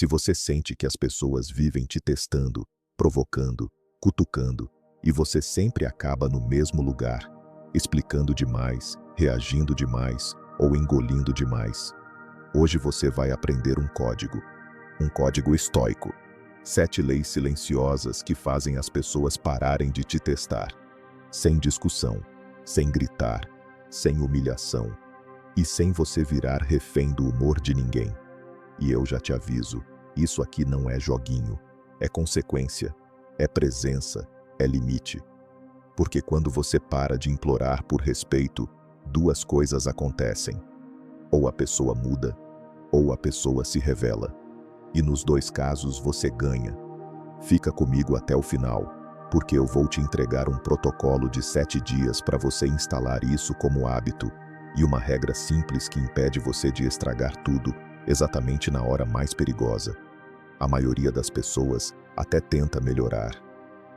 Se você sente que as pessoas vivem te testando, provocando, cutucando, e você sempre acaba no mesmo lugar, explicando demais, reagindo demais ou engolindo demais, hoje você vai aprender um código estoico. 7 leis silenciosas que fazem as pessoas pararem de te testar. Sem discussão, sem gritar, sem humilhação e sem você virar refém do humor de ninguém. E eu já te aviso, isso aqui não é joguinho, é consequência, é presença, é limite. Porque quando você para de implorar por respeito, 2 coisas acontecem. Ou a pessoa muda, ou a pessoa se revela. E nos 2 casos você ganha. Fica comigo até o final, porque eu vou te entregar um protocolo de 7 dias para você instalar isso como hábito, e uma regra simples que impede você de estragar tudo exatamente na hora mais perigosa. A maioria das pessoas até tenta melhorar,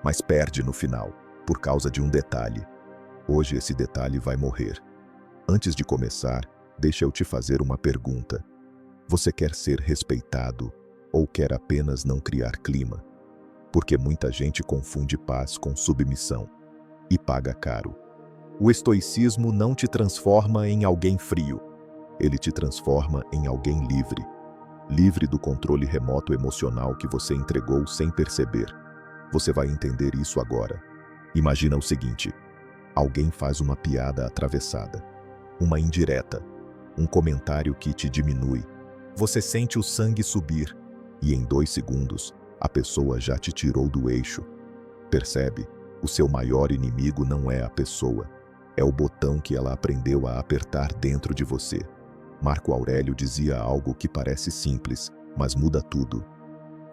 mas perde no final, por causa de um detalhe. Hoje esse detalhe vai morrer. Antes de começar, deixa eu te fazer uma pergunta. Você quer ser respeitado ou quer apenas não criar clima? Porque muita gente confunde paz com submissão e paga caro. O estoicismo não te transforma em alguém frio. Ele te transforma em alguém livre. Livre do controle remoto emocional que você entregou sem perceber. Você vai entender isso agora. Imagina o seguinte: alguém faz uma piada atravessada, uma indireta, um comentário que te diminui. Você sente o sangue subir e em 2 segundos a pessoa já te tirou do eixo. Percebe? O seu maior inimigo não é a pessoa, é o botão que ela aprendeu a apertar dentro de você. Marco Aurélio dizia algo que parece simples, mas muda tudo.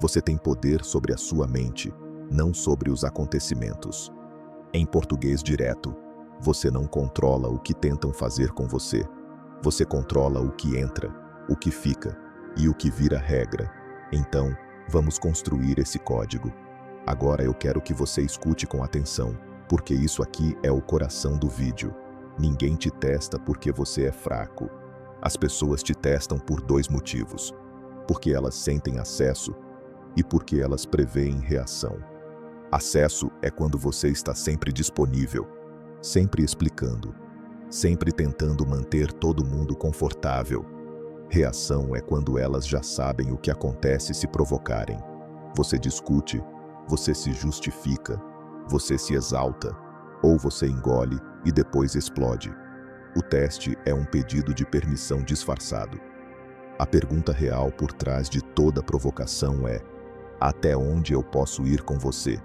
Você tem poder sobre a sua mente, não sobre os acontecimentos. Em português direto, você não controla o que tentam fazer com você. Você controla o que entra, o que fica e o que vira regra. Então, vamos construir esse código. Agora eu quero que você escute com atenção, porque isso aqui é o coração do vídeo. Ninguém te testa porque você é fraco. As pessoas te testam por 2 motivos. Porque elas sentem acesso e porque elas preveem reação. Acesso é quando você está sempre disponível, sempre explicando, sempre tentando manter todo mundo confortável. Reação é quando elas já sabem o que acontece se provocarem. Você discute, você se justifica, você se exalta, ou você engole e depois explode. O teste é um pedido de permissão disfarçado. A pergunta real por trás de toda provocação é: até onde eu posso ir com você?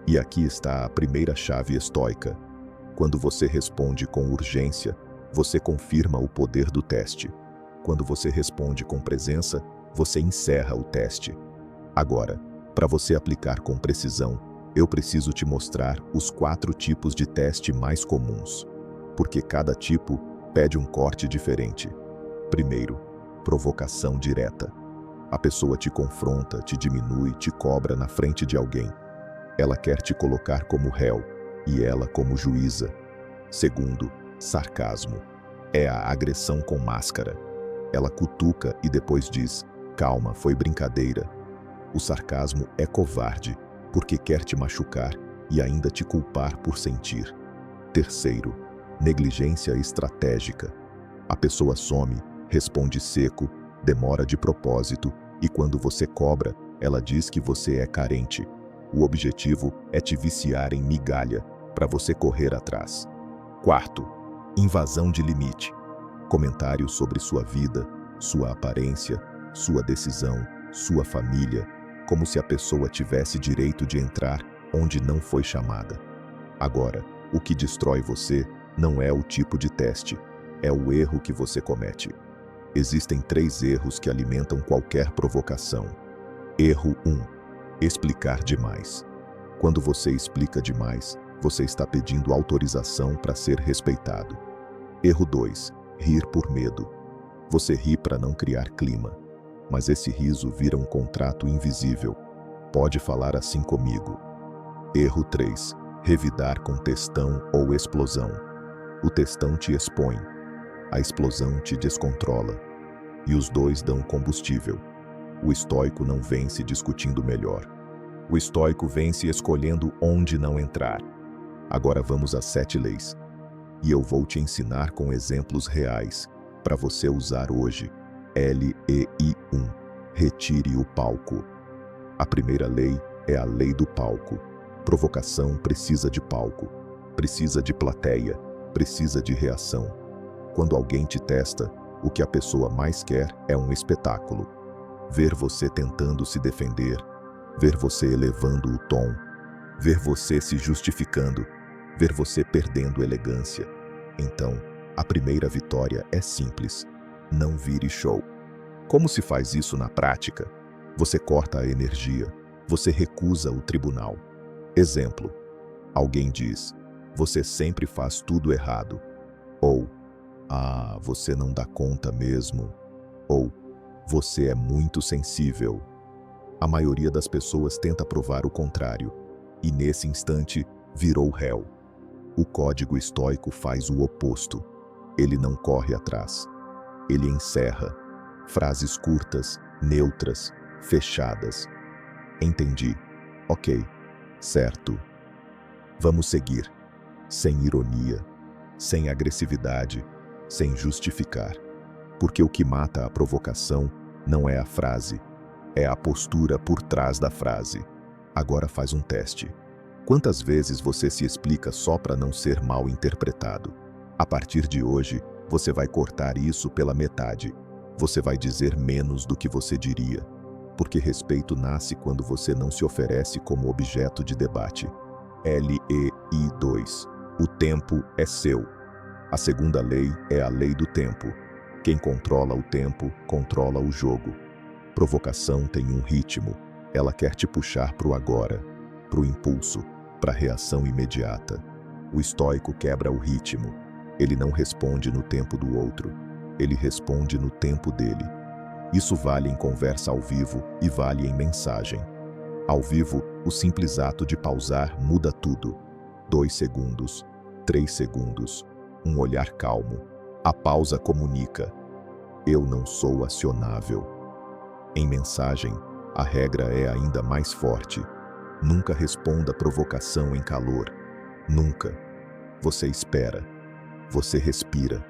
E aqui está a primeira chave estoica. Quando você responde com urgência, você confirma o poder do teste. Quando você responde com presença, você encerra o teste. Agora, para você aplicar com precisão, eu preciso te mostrar os 4 tipos de teste mais comuns, porque cada tipo pede um corte diferente. Primeiro, provocação direta. A pessoa te confronta, te diminui, te cobra na frente de alguém. Ela quer te colocar como réu e ela como juíza. Segundo, sarcasmo. É a agressão com máscara. Ela cutuca e depois diz: calma, foi brincadeira. O sarcasmo é covarde, porque quer te machucar e ainda te culpar por sentir. Terceiro, negligência estratégica. A pessoa some, responde seco, demora de propósito e quando você cobra, ela diz que você é carente. O objetivo é te viciar em migalha para você correr atrás. Quarto, invasão de limite. Comentários sobre sua vida, sua aparência, sua decisão, sua família, como se a pessoa tivesse direito de entrar onde não foi chamada. Agora, o que destrói você não é o tipo de teste, é o erro que você comete. Existem 3 erros que alimentam qualquer provocação. Erro 1. Explicar demais. Quando você explica demais, você está pedindo autorização para ser respeitado. Erro 2. Rir por medo. Você ri para não criar clima, mas esse riso vira um contrato invisível. Pode falar assim comigo. Erro 3. Revidar com textão ou explosão. O textão te expõe, a explosão te descontrola, e os 2 dão combustível. O estoico não vence discutindo melhor. O estoico vence escolhendo onde não entrar. Agora vamos às 7 leis. E eu vou te ensinar com exemplos reais, para você usar hoje. LEI1. Retire o palco. A primeira lei é a lei do palco. Provocação precisa de palco, precisa de plateia, precisa de reação. Quando alguém te testa, o que a pessoa mais quer é um espetáculo. Ver você tentando se defender, ver você elevando o tom, ver você se justificando, ver você perdendo elegância. Então, a primeira vitória é simples: não vire show. Como se faz isso na prática? Você corta a energia, você recusa o tribunal. Exemplo: alguém diz, você sempre faz tudo errado. Ou, você não dá conta mesmo. Ou, você é muito sensível. A maioria das pessoas tenta provar o contrário, e nesse instante virou réu. O código estoico faz o oposto. Ele não corre atrás. Ele encerra. Frases curtas, neutras, fechadas. Entendi. Ok. Certo. Vamos seguir. Sem ironia, sem agressividade, sem justificar. Porque o que mata a provocação não é a frase, é a postura por trás da frase. Agora faz um teste. Quantas vezes você se explica só para não ser mal interpretado? A partir de hoje, você vai cortar isso pela metade. Você vai dizer menos do que você diria. Porque respeito nasce quando você não se oferece como objeto de debate. LEI2. O tempo é seu. A segunda lei é a lei do tempo. Quem controla o tempo, controla o jogo. Provocação tem um ritmo. Ela quer te puxar para o agora, para o impulso, para a reação imediata. O estoico quebra o ritmo. Ele não responde no tempo do outro. Ele responde no tempo dele. Isso vale em conversa ao vivo e vale em mensagem. Ao vivo, o simples ato de pausar muda tudo. 2 segundos, 3 segundos, um olhar calmo. A pausa comunica: eu não sou acionável. Em mensagem, a regra é ainda mais forte. Nunca responda provocação em calor. Nunca. Você espera. Você respira.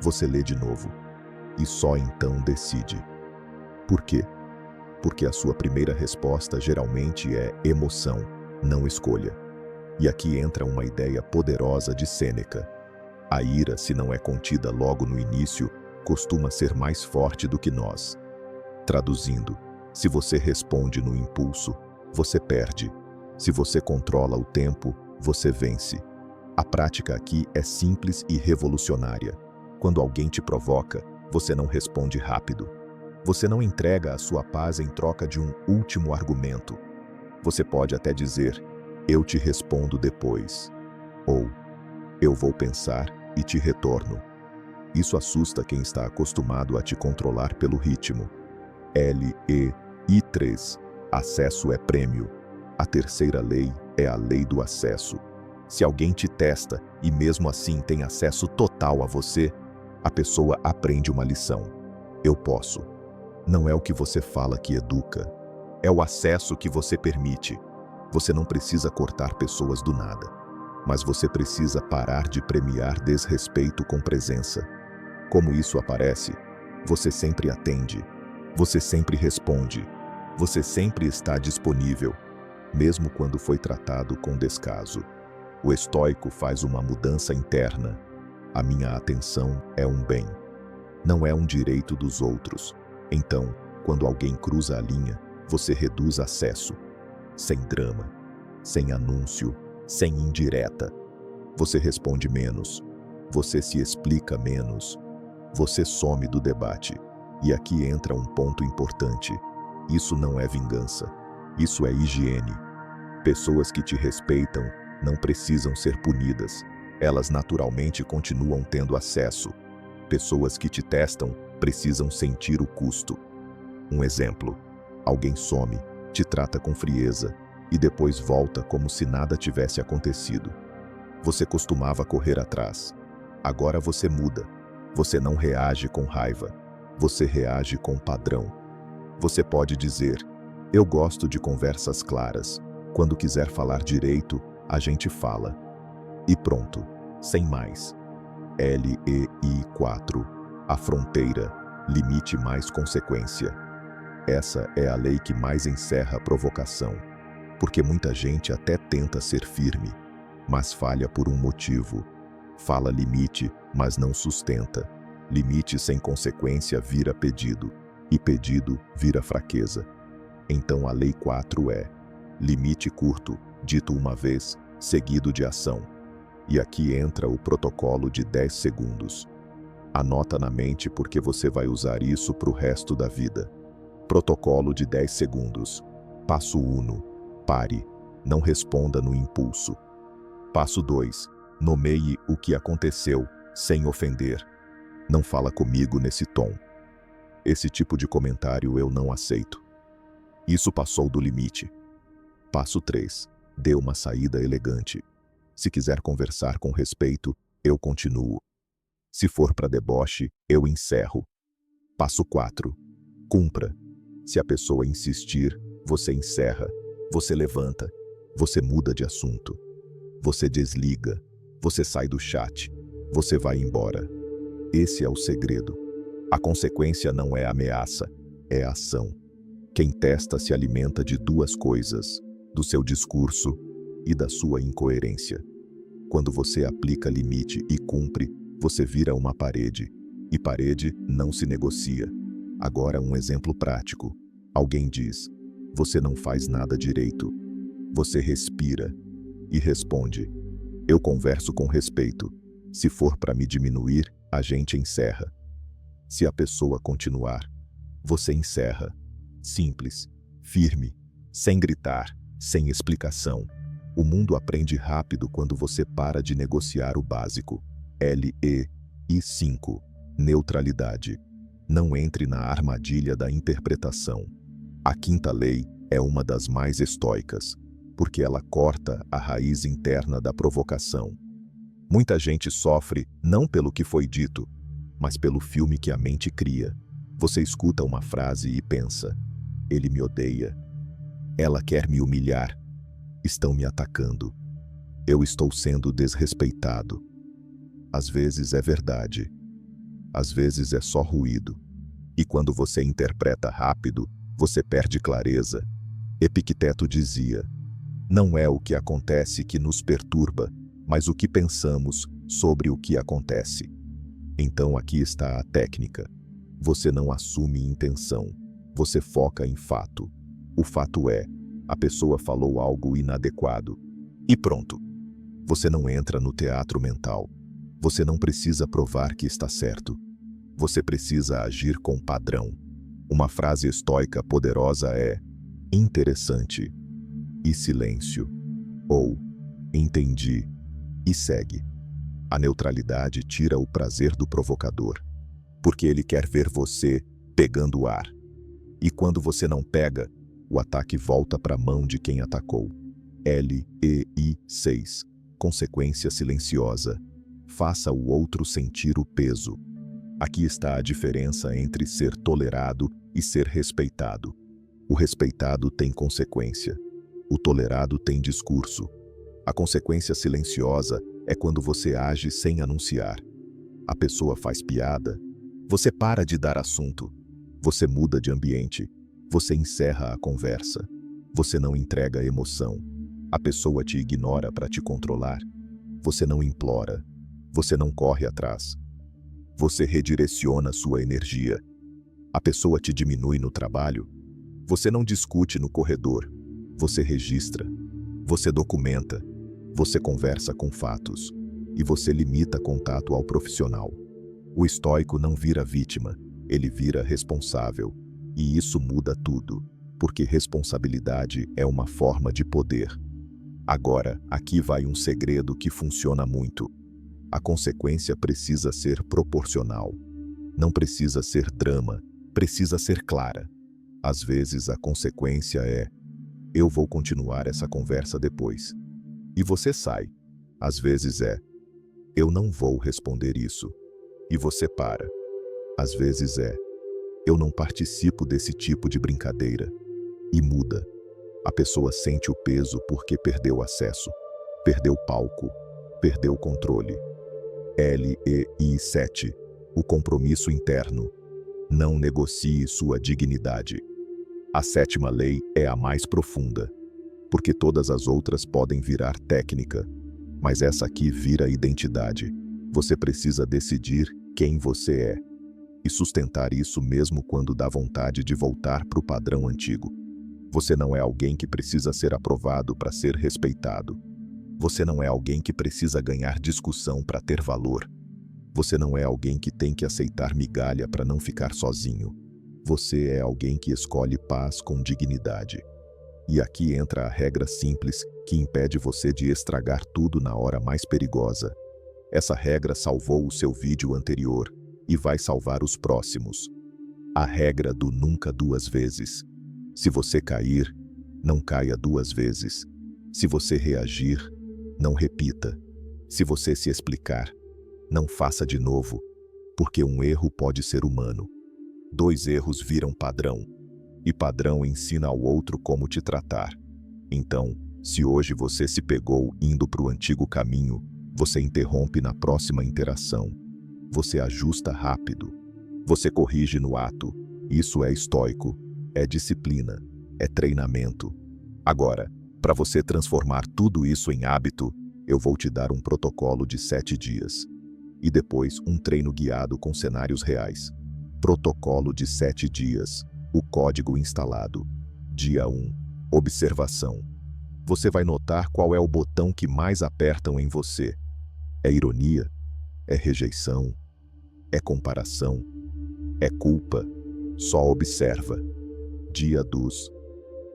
Você lê de novo. E só então decide. Por quê? Porque a sua primeira resposta geralmente é emoção, não escolha. E aqui entra uma ideia poderosa de Sêneca. A ira, se não é contida logo no início, costuma ser mais forte do que nós. Traduzindo, se você responde no impulso, você perde. Se você controla o tempo, você vence. A prática aqui é simples e revolucionária. Quando alguém te provoca, você não responde rápido. Você não entrega a sua paz em troca de um último argumento. Você pode até dizer: eu te respondo depois. Ou, eu vou pensar e te retorno. Isso assusta quem está acostumado a te controlar pelo ritmo. LEI3. Acesso é prêmio. A terceira lei é a lei do acesso. Se alguém te testa e mesmo assim tem acesso total a você, a pessoa aprende uma lição. Eu posso. Não é o que você fala que educa. É o acesso que você permite. Você não precisa cortar pessoas do nada. Mas você precisa parar de premiar desrespeito com presença. Como isso aparece? Você sempre atende. Você sempre responde. Você sempre está disponível, mesmo quando foi tratado com descaso. O estoico faz uma mudança interna. A minha atenção é um bem. Não é um direito dos outros. Então, quando alguém cruza a linha, você reduz acesso. Sem drama, sem anúncio, sem indireta. Você responde menos. Você se explica menos. Você some do debate. E aqui entra um ponto importante. Isso não é vingança. Isso é higiene. Pessoas que te respeitam não precisam ser punidas. Elas naturalmente continuam tendo acesso. Pessoas que te testam precisam sentir o custo. Um exemplo: alguém some, te trata com frieza e depois volta como se nada tivesse acontecido. Você costumava correr atrás. Agora você muda. Você não reage com raiva. Você reage com padrão. Você pode dizer: eu gosto de conversas claras. Quando quiser falar direito, a gente fala. E pronto, sem mais. LEI 4. A fronteira, limite mais consequência. Essa é a lei que mais encerra a provocação. Porque muita gente até tenta ser firme, mas falha por um motivo. Fala limite, mas não sustenta. Limite sem consequência vira pedido, e pedido vira fraqueza. Então a lei 4 é: limite curto, dito uma vez, seguido de ação. E aqui entra o protocolo de 10 segundos. Anota na mente porque você vai usar isso para o resto da vida. Protocolo de 10 segundos. Passo 1. Pare. Não responda no impulso. Passo 2. Nomeie o que aconteceu, sem ofender. Não fala comigo nesse tom. Esse tipo de comentário eu não aceito. Isso passou do limite. Passo 3. Dê uma saída elegante. Se quiser conversar com respeito, eu continuo. Se for para deboche, eu encerro. Passo 4. Cumpra. Se a pessoa insistir, você encerra. Você levanta. Você muda de assunto. Você desliga. Você sai do chat. Você vai embora. Esse é o segredo. A consequência não é ameaça, é ação. Quem testa se alimenta de duas coisas: do seu discurso e da sua incoerência. Quando você aplica limite e cumpre, você vira uma parede. E parede não se negocia. Agora um exemplo prático. Alguém diz: você não faz nada direito. Você respira e responde: eu converso com respeito. Se for para me diminuir, a gente encerra. Se a pessoa continuar, você encerra. Simples, firme, sem gritar, sem explicação. O mundo aprende rápido quando você para de negociar o básico. LEI 5. Neutralidade. Não entre na armadilha da interpretação. A quinta lei é uma das mais estoicas, porque ela corta a raiz interna da provocação. Muita gente sofre não pelo que foi dito, mas pelo filme que a mente cria. Você escuta uma frase e pensa: ele me odeia. Ela quer me humilhar. Estão me atacando. Eu estou sendo desrespeitado. Às vezes é verdade. Às vezes é só ruído. E quando você interpreta rápido, você perde clareza. Epicteto dizia: não é o que acontece que nos perturba, mas o que pensamos sobre o que acontece. Então aqui está a técnica. Você não assume intenção. Você foca em fato. O fato é: a pessoa falou algo inadequado. E pronto. Você não entra no teatro mental. Você não precisa provar que está certo. Você precisa agir com padrão. Uma frase estoica poderosa é: interessante e silêncio. Ou entendi e segue. A neutralidade tira o prazer do provocador, porque ele quer ver você pegando o ar. E quando você não pega, o ataque volta para a mão de quem atacou. LEI 6. Consequência silenciosa. Faça o outro sentir o peso. Aqui está a diferença entre ser tolerado e ser respeitado. O respeitado tem consequência. O tolerado tem discurso. A consequência silenciosa é quando você age sem anunciar. A pessoa faz piada. Você para de dar assunto. Você muda de ambiente. Você encerra a conversa. Você não entrega emoção. A pessoa te ignora para te controlar. Você não implora. Você não corre atrás. Você redireciona sua energia. A pessoa te diminui no trabalho. Você não discute no corredor. Você registra. Você documenta. Você conversa com fatos. E você limita contato ao profissional. O estoico não vira vítima. Ele vira responsável. E isso muda tudo, porque responsabilidade é uma forma de poder. Agora, aqui vai um segredo que funciona muito. A consequência precisa ser proporcional. Não precisa ser drama, precisa ser clara. Às vezes a consequência é: eu vou continuar essa conversa depois. E você sai. Às vezes é: eu não vou responder isso. E você para. Às vezes é: Eu não participo desse tipo de brincadeira. E muda. A pessoa sente o peso porque perdeu acesso, perdeu palco, perdeu controle. LEI 7. O compromisso interno. Não negocie sua dignidade. A sétima lei é a mais profunda, porque todas as outras podem virar técnica, mas essa aqui vira identidade. Você precisa decidir quem você é e sustentar isso mesmo quando dá vontade de voltar para o padrão antigo. Você não é alguém que precisa ser aprovado para ser respeitado. Você não é alguém que precisa ganhar discussão para ter valor. Você não é alguém que tem que aceitar migalha para não ficar sozinho. Você é alguém que escolhe paz com dignidade. E aqui entra a regra simples que impede você de estragar tudo na hora mais perigosa. Essa regra salvou o seu vídeo anterior e vai salvar os próximos. A regra do nunca duas vezes. Se você cair, não caia duas vezes. Se você reagir, não repita. Se você se explicar, não faça de novo, porque um erro pode ser humano. 2 erros viram padrão, e padrão ensina ao outro como te tratar. Então, se hoje você se pegou indo para o antigo caminho, você interrompe na próxima interação. Você ajusta rápido. Você corrige no ato. Isso é estoico, é disciplina, é treinamento. Agora, para você transformar tudo isso em hábito, eu vou te dar um protocolo de 7 dias. E depois um treino guiado com cenários reais. Protocolo de 7 dias. O código instalado. Dia 1. Observação. Você vai notar qual é o botão que mais apertam em você. É ironia? É rejeição? É comparação? É culpa? Só observa. Dia 2.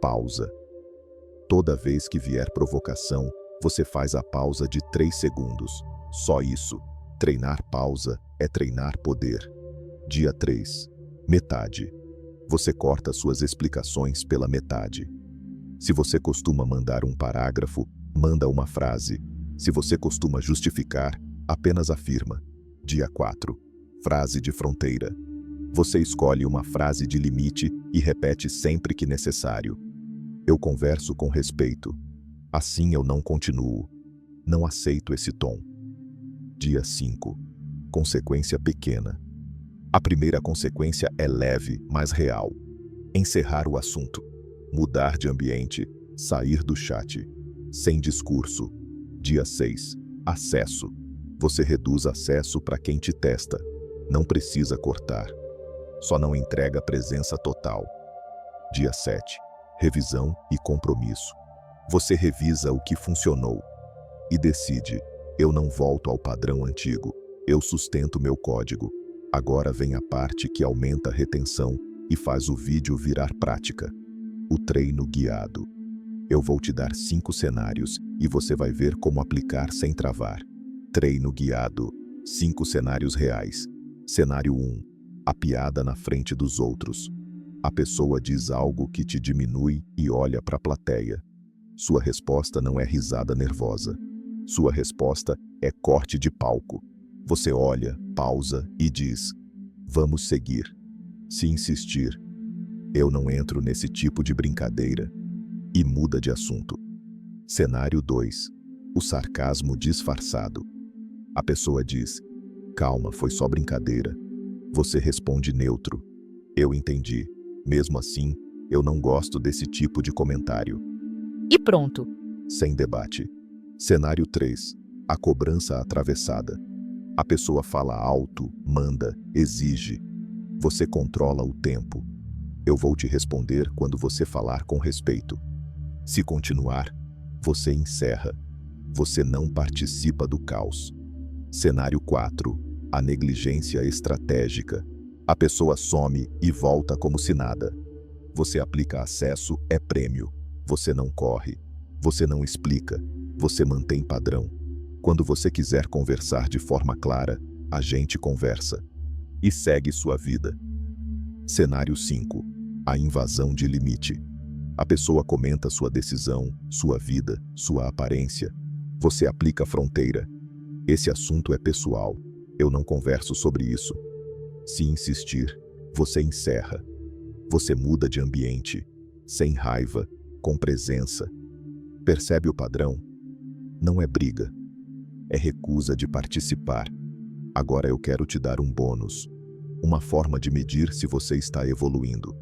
Pausa. Toda vez que vier provocação, você faz a pausa de 3 segundos. Só isso. Treinar pausa é treinar poder. Dia 3. Metade. Você corta suas explicações pela metade. Se você costuma mandar um parágrafo, manda uma frase. Se você costuma justificar, apenas afirma. Dia 4. Frase de fronteira. Você escolhe uma frase de limite e repete sempre que necessário. Eu converso com respeito. Assim eu não continuo. Não aceito esse tom. Dia 5. Consequência pequena. A primeira consequência é leve, mas real. Encerrar o assunto. Mudar de ambiente. Sair do chat. Sem discurso. Dia 6. Acesso. Você reduz acesso para quem te testa. Não precisa cortar. Só não entrega presença total. Dia 7. Revisão e compromisso. Você revisa o que funcionou e decide: eu não volto ao padrão antigo, eu sustento meu código. Agora vem a parte que aumenta a retenção e faz o vídeo virar prática. O treino guiado. Eu vou te dar 5 cenários e você vai ver como aplicar sem travar. Treino guiado. 5 cenários reais. Cenário 1. A piada na frente dos outros. A pessoa diz algo que te diminui e olha para a plateia. Sua resposta não é risada nervosa. Sua resposta é corte de palco. Você olha, pausa e diz: vamos seguir. Se insistir, eu não entro nesse tipo de brincadeira. E muda de assunto. Cenário 2. O sarcasmo disfarçado. A pessoa diz: calma, foi só brincadeira. Você responde neutro: eu entendi. Mesmo assim, eu não gosto desse tipo de comentário. E pronto. Sem debate. Cenário 3. A cobrança atravessada. A pessoa fala alto, manda, exige. Você controla o tempo. Eu vou te responder quando você falar com respeito. Se continuar, você encerra. Você não participa do caos. Cenário 4. A negligência estratégica. A pessoa some e volta como se nada. Você aplica acesso, é prêmio. Você não corre. Você não explica. Você mantém padrão. Quando você quiser conversar de forma clara, a gente conversa. E segue sua vida. Cenário 5. A invasão de limite. A pessoa comenta sua decisão, sua vida, sua aparência. Você aplica a fronteira. Esse assunto é pessoal. Eu não converso sobre isso. Se insistir, Você encerra. Você muda de ambiente, sem raiva, com presença. Percebe o padrão? Não é briga. É recusa de participar. Agora eu quero te dar um bônus. Uma forma de medir se você está evoluindo.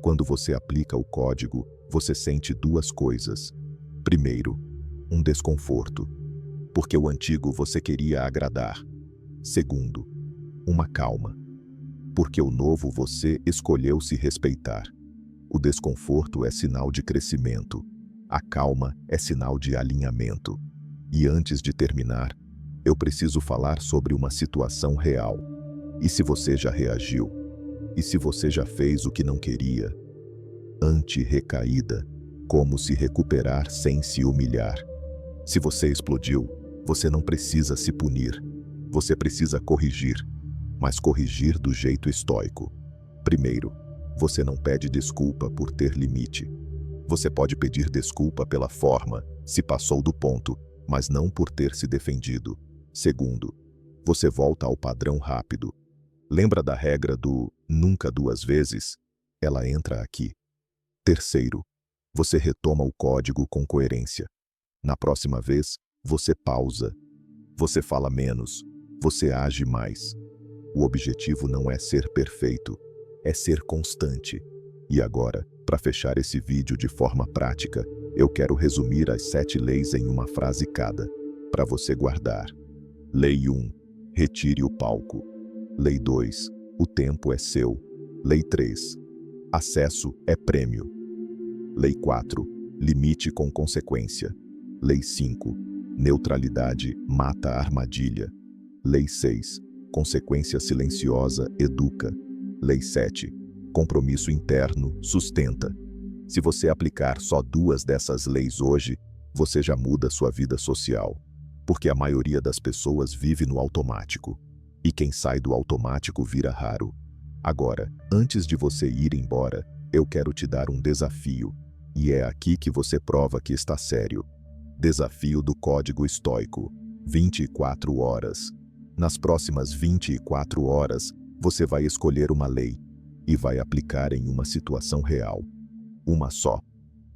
Quando você aplica o código, você sente duas coisas. Primeiro, um desconforto, porque o antigo você queria agradar. Segundo, uma calma, porque o novo você escolheu se respeitar. O desconforto é sinal de crescimento. A calma é sinal de alinhamento. E antes de terminar, eu preciso falar sobre uma situação real. E se você já reagiu? E se você já fez o que não queria? Anti-recaída. Como se recuperar sem se humilhar. Se você explodiu, você não precisa se punir. Você precisa corrigir, mas corrigir do jeito estoico. Primeiro, você não pede desculpa por ter limite. Você pode pedir desculpa pela forma, se passou do ponto, mas não por ter se defendido. Segundo, você volta ao padrão rápido. Lembra da regra do nunca duas vezes? Ela entra aqui. Terceiro, você retoma o código com coerência. Na próxima vez, você pausa. Você fala menos. Você age mais. O objetivo não é ser perfeito, é ser constante. E agora, para fechar esse vídeo de forma prática, eu quero resumir as 7 leis em uma frase cada, para você guardar. Lei 1. Retire o palco. Lei 2. O tempo é seu. Lei 3. Acesso é prêmio. Lei 4. Limite com consequência. Lei 5. Neutralidade mata a armadilha. Lei 6. Consequência silenciosa educa. Lei 7. Compromisso interno sustenta. Se você aplicar só 2 dessas leis hoje, você já muda sua vida social. Porque a maioria das pessoas vive no automático. E quem sai do automático vira raro. Agora, antes de você ir embora, eu quero te dar um desafio. E é aqui que você prova que está sério. Desafio do Código Estoico. 24 horas. Nas próximas 24 horas, você vai escolher uma lei e vai aplicar em uma situação real. Uma só.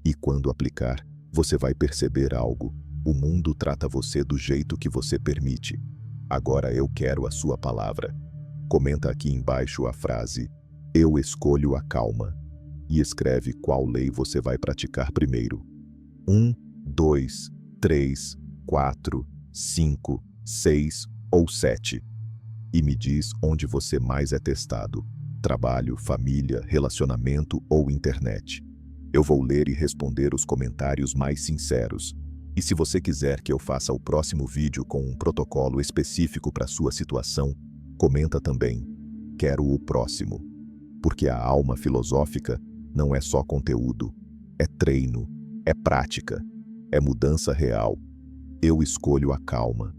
E quando aplicar, você vai perceber algo. O mundo trata você do jeito que você permite. Agora eu quero a sua palavra. Comenta aqui embaixo a frase "Eu escolho a calma" e escreve qual lei você vai praticar primeiro. 1, 2, 3, 4, 5, 6 ou 7. E me diz onde você mais é testado. Trabalho, família, relacionamento ou internet. Eu vou ler e responder os comentários mais sinceros. E se você quiser que eu faça o próximo vídeo com um protocolo específico para sua situação, comenta também. Quero o próximo. Porque a alma filosófica não é só conteúdo, é treino, é prática, é mudança real. Eu escolho a calma.